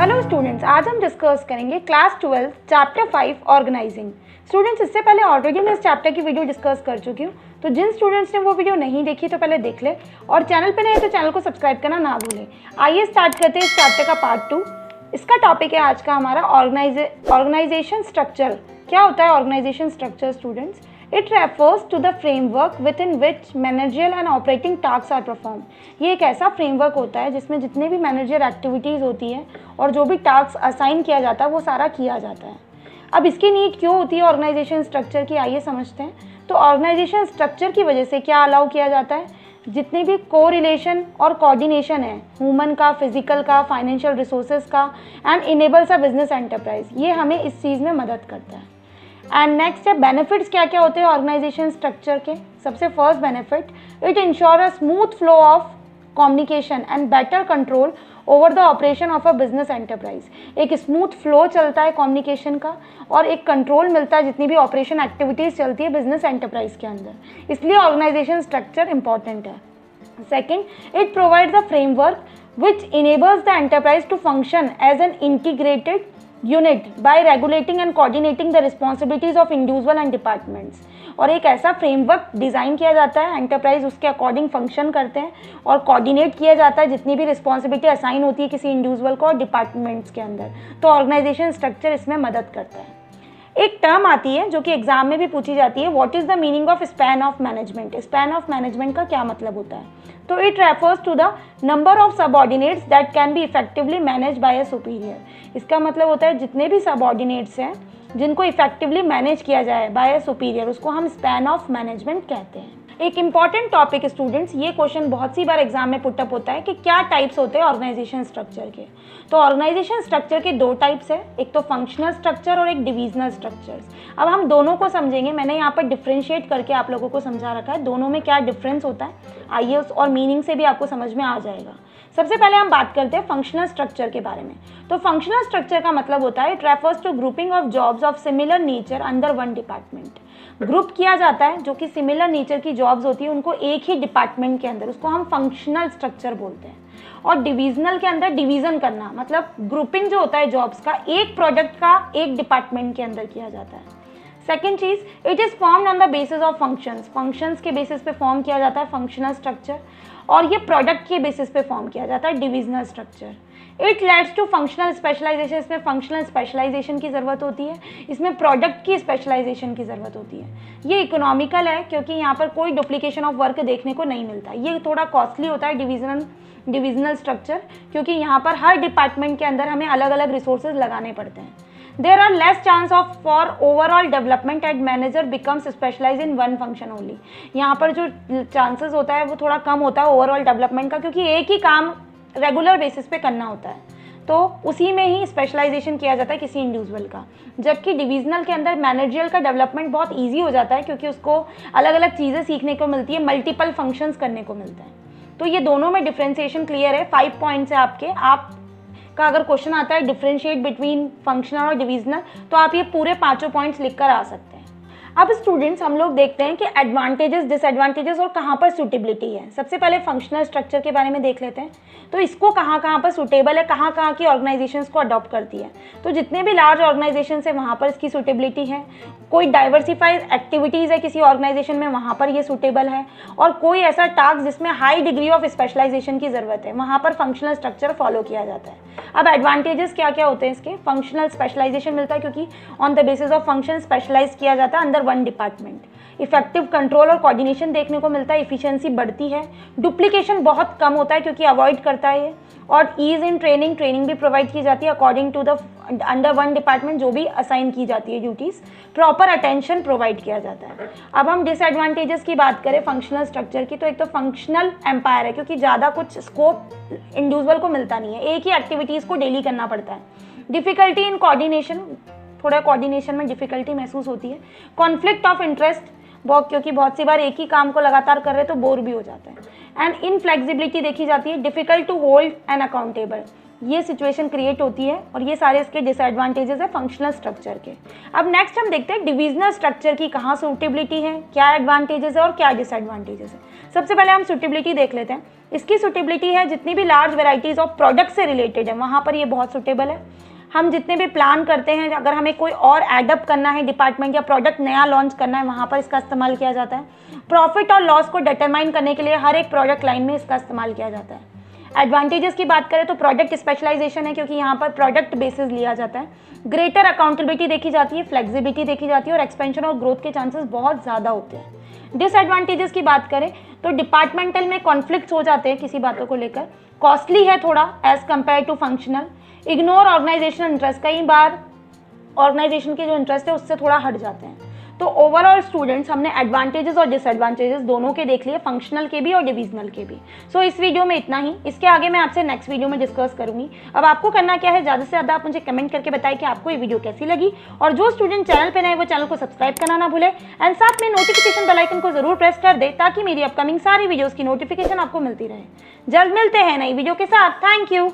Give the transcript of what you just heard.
Hello students, आज हम discuss करेंगे क्लास 12 चैप्टर 5 ऑर्गेनाइजिंग। स्टूडेंट्स, इससे पहले ऑलरेडी मैं इस चैप्टर की वीडियो डिस्कस कर चुकी हूँ, तो जिन स्टूडेंट्स ने वो वीडियो नहीं देखी तो पहले देख ले और चैनल पे नए तो चैनल को सब्सक्राइब करना ना भूलें। आइए स्टार्ट करते हैं इस चैप्टर का पार्ट 2। इसका टॉपिक है आज का हमारा ऑर्गेनाइजेशन स्ट्रक्चर। क्या होता है organisation structure students? It refers to the framework within which managerial and operating tasks are performed. ये एक ऐसा फ्रेमवर्क होता है जिसमें जितने भी मैनेजर एक्टिविटीज़ होती है और जो भी टास्क असाइन किया जाता है वो सारा किया जाता है। अब इसकी नीड क्यों होती है ऑर्गेनाइजेशन स्ट्रक्चर की, आइए समझते हैं। तो ऑर्गेनाइजेशन स्ट्रक्चर की वजह से क्या अलाउ किया जाता है, जितने भी कोरिलेशन और कोऑर्डिनेशन है ह्यूमन का, फिजिकल का, फाइनेंशियल रिसोर्सेज का and enables a business enterprise, ये हमें इस चीज़ में मदद करता है। एंड नेक्स्ट है बेनिफिट्स। क्या क्या होते हैं ऑर्गेनाइजेशन स्ट्रक्चर के? सबसे first benefit, it ensure a smooth flow of communication and better control over the operation of a business enterprise. एक स्मूथ फ्लो चलता है कम्युनिकेशन का और एक कंट्रोल मिलता है जितनी भी ऑपरेशन एक्टिविटीज़ चलती है बिजनेस एंटरप्राइज के अंदर, इसलिए ऑर्गेनाइजेशन स्ट्रक्चर इंपॉर्टेंट है। Second, it provides a framework which enables the enterprise to function as an integrated unit by regulating and coordinating the responsibilities of individual and departments. और एक ऐसा framework design किया जाता है, एंटरप्राइज उसके according function करते हैं और कोऑर्डिनेट किया जाता है जितनी भी रिस्पॉन्सिबिलिटी असाइन होती है किसी इंडिविजुअल को और डिपार्टमेंट्स के अंदर, तो ऑर्गेनाइजेशन स्ट्रक्चर इसमें मदद करता है। एक टर्म आती है जो कि एग्जाम में भी पूछी जाती है, what is the meaning of span of management. Span of management का क्या मतलब होता है? तो it refers to the number of subordinates that can be effectively manage by a superior. इसका मतलब होता है जितने भी सबऑर्डिनेट्स हैं जिनको इफेक्टिवली मैनेज किया जाए बाय अ सुपीरियर, उसको हम स्पैन ऑफ मैनेजमेंट कहते हैं। एक इंपॉर्टेंट टॉपिक स्टूडेंट्स, ये क्वेश्चन बहुत सी बार एग्जाम में पुटअप होता है कि क्या टाइप्स होते हैं ऑर्गेनाइजेशन स्ट्रक्चर के। तो ऑर्गेनाइजेशन स्ट्रक्चर के दो टाइप्स है, एक तो फंक्शनल स्ट्रक्चर और एक डिविजनल स्ट्रक्चर्स। अब हम दोनों को समझेंगे, मैंने यहाँ पर डिफ्रेंशिएट करके आप लोगों को समझा रखा है दोनों में क्या डिफरेंस होता है, आइए और मीनिंग से भी आपको समझ में आ जाएगा। सबसे पहले हम बात करते हैं फंक्शनल स्ट्रक्चर के बारे में। तो फंक्शनल स्ट्रक्चर का मतलब होता है it refers to grouping of jobs of similar nature under one department. Group किया जाता है जो कि सिमिलर नेचर की जॉब्स होती है उनको एक ही डिपार्टमेंट के अंदर, उसको हम फंक्शनल स्ट्रक्चर बोलते हैं। और डिविजनल के अंदर डिवीजन करना, मतलब ग्रुपिंग जो होता है जॉब्स का एक प्रोडक्ट का एक डिपार्टमेंट के अंदर किया जाता है। सेकेंड चीज, it is formed on the basis of functions. Functions के बेसिस पे फॉर्म किया जाता है फंक्शनल स्ट्रक्चर, और ये प्रोडक्ट के बेसिस पे फॉर्म किया जाता है divisional structure. It leads to functional specialisation. इसमें फंक्शनल स्पेशलाइजेशन की ज़रूरत होती है, इसमें प्रोडक्ट की स्पेशलाइजेशन की ज़रूरत होती है। ये इकोनॉमिकल है क्योंकि यहाँ पर कोई डुप्लीकेशन ऑफ वर्क देखने को नहीं मिलता। ये थोड़ा कॉस्टली होता है डिविजनल स्ट्रक्चर, क्योंकि यहाँ पर हर डिपार्टमेंट के अंदर हमें अलग अलग रिसोर्सेज लगाने पड़ते हैं। There are less chance of for overall development and manager becomes specialized in one function only। यहाँ पर जो चांसेस होता है वो थोड़ा कम होता है ओवरऑल डेवलपमेंट का, क्योंकि एक ही काम रेगुलर बेसिस पे करना होता है, तो उसी में ही स्पेशलाइजेशन किया जाता है किसी इंडिविजुअल का। जबकि डिविजनल के अंदर मैनेजरियल का डेवलपमेंट बहुत ईजी हो जाता है क्योंकि उसको अलग अलग चीज़ें सीखने को मिलती है, मल्टीपल फंक्शंस करने को मिलता है। तो ये दोनों में डिफ्रेंसिएशन क्लियर है। 5 पॉइंट्स है आपके। आप का अगर क्वेश्चन आता है डिफरेंशिएट बिटवीन फंक्शनल और डिविजनल, तो आप ये पूरे 5 पॉइंट्स लिखकर आ सकते हैं। अब स्टूडेंट्स हम लोग देखते हैं कि एडवांटेजेस, डिसएडवांटेजेस और कहाँ पर सूटेबिलिटी है। सबसे पहले फंक्शनल स्ट्रक्चर के बारे में देख लेते हैं। तो इसको कहाँ कहाँ पर सूटेबल है, कहाँ कहाँ की ऑर्गेनाइजेशंस को अडॉप्ट करती है। तो जितने भी लार्ज ऑर्गेनाइजेशंस है वहाँ पर इसकी सूटेबिलिटी है। कोई डाइवर्सिफाइड एक्टिविटीज़ है किसी ऑर्गेनाइजेशन में, वहाँ पर ये सूटेबल है। और कोई ऐसा टास्क जिसमें हाई डिग्री ऑफ स्पेशलाइजेशन की ज़रूरत है, वहाँ पर फंक्शनल स्ट्रक्चर फॉलो किया जाता है। अब एडवांटेजेस क्या क्या होते हैं इसके? फंक्शनल स्पेशलाइजेशन मिलता है क्योंकि on the basis of function specialise किया जाता है under one department. Effective control और कोऑर्डिनेशन देखने को मिलता है, इफिशिएंसी बढ़ती है। डुप्लीकेशन बहुत कम होता है क्योंकि अवॉइड करता है ये। और ईज इन ट्रेनिंग भी प्रोवाइड की जाती है according to the under one department जो भी असाइन की जाती है ड्यूटीज़। प्रॉपर अटेंशन प्रोवाइड किया जाता है। अब हम डिसएडवांटेजेस की बात करें फंक्शनल स्ट्रक्चर की, तो एक तो फंक्शनल एम्पायर है क्योंकि ज़्यादा कुछ स्कोप इंडिविजुअल को मिलता नहीं है, एक ही एक्टिविटीज़ को डेली करना पड़ता है। डिफिकल्टी इन कोऑर्डिनेशन, थोड़ा कोऑर्डिनेशन में डिफिकल्टी महसूस होती है। कॉन्फ्लिक्ट ऑफ इंटरेस्ट, बहुत क्योंकि बहुत सी बार एक ही काम को लगातार कर रहे तो बोर भी हो जाता है। एंड इनफ्लेक्सिबिलिटी देखी जाती है। Difficult to hold and accountable, ये सिचुएशन क्रिएट होती है और ये सारे इसके डिसएडवांटेजेस है फंक्शनल स्ट्रक्चर के। अब नेक्स्ट हम देखते हैं डिविजनल स्ट्रक्चर की कहाँ सूटेबिलिटी है, क्या एडवांटेजेस है और क्या डिसएडवांटेजेस है। सबसे पहले हम सूटेबिलिटी देख लेते हैं। इसकी सूटेबिलिटी है जितनी भी लार्ज वेराइटीज़ ऑफ प्रोडक्ट से रिलेटेड है वहाँ पर ये बहुत सूटेबल है। हम जितने भी प्लान करते हैं, अगर हमें कोई और एडअप करना है डिपार्टमेंट या प्रोडक्ट नया लॉन्च करना है, वहाँ पर इसका इस्तेमाल किया जाता है। प्रॉफिट और लॉस को डिटरमाइन करने के लिए हर एक प्रोडक्ट लाइन में इसका इस्तेमाल किया जाता है। एडवांटेजेस की बात करें तो प्रोडक्ट स्पेशलाइजेशन है, क्योंकि यहाँ पर प्रोडक्ट बेसिस लिया जाता है। ग्रेटर अकाउंटेबिलिटी देखी जाती है, फ्लेक्सिबिलिटी देखी जाती है और एक्सपेंशन और ग्रोथ के चांसेस बहुत ज़्यादा होते हैं। डिसएडवांटेजेस की बात करें तो डिपार्टमेंटल में कॉन्फ्लिक्ट्स हो जाते हैं किसी बातों को लेकर, कॉस्टली है थोड़ा as compare to functional, ignore organisational interest, कई बार ऑर्गेनाइजेशन के जो इंटरेस्ट है उससे थोड़ा हट जाते हैं। तो ओवरऑल स्टूडेंट्स हमने एडवांटेजेस और डिसएडवांटेजेस दोनों के देख लिए, फंक्शनल के भी और डिविजनल के भी। सो इस वीडियो में इतना ही, इसके आगे मैं आपसे नेक्स्ट वीडियो में डिस्कस करूंगी। अब आपको करना क्या है, ज़्यादा से ज़्यादा आप मुझे कमेंट करके बताएं कि आपको ये वीडियो कैसी लगी, और जो स्टूडेंट चैनल पर नए वो चैनल को सब्सक्राइब करना ना भूले एंड साथ में नोटिफिकेशन बेल आइकन को जरूर प्रेस कर दे ताकि मेरी अपकमिंग सारी वीडियोज़ की नोटिफिकेशन आपको मिलती रहे। जल्द मिलते हैं नई वीडियो के साथ। Thank you.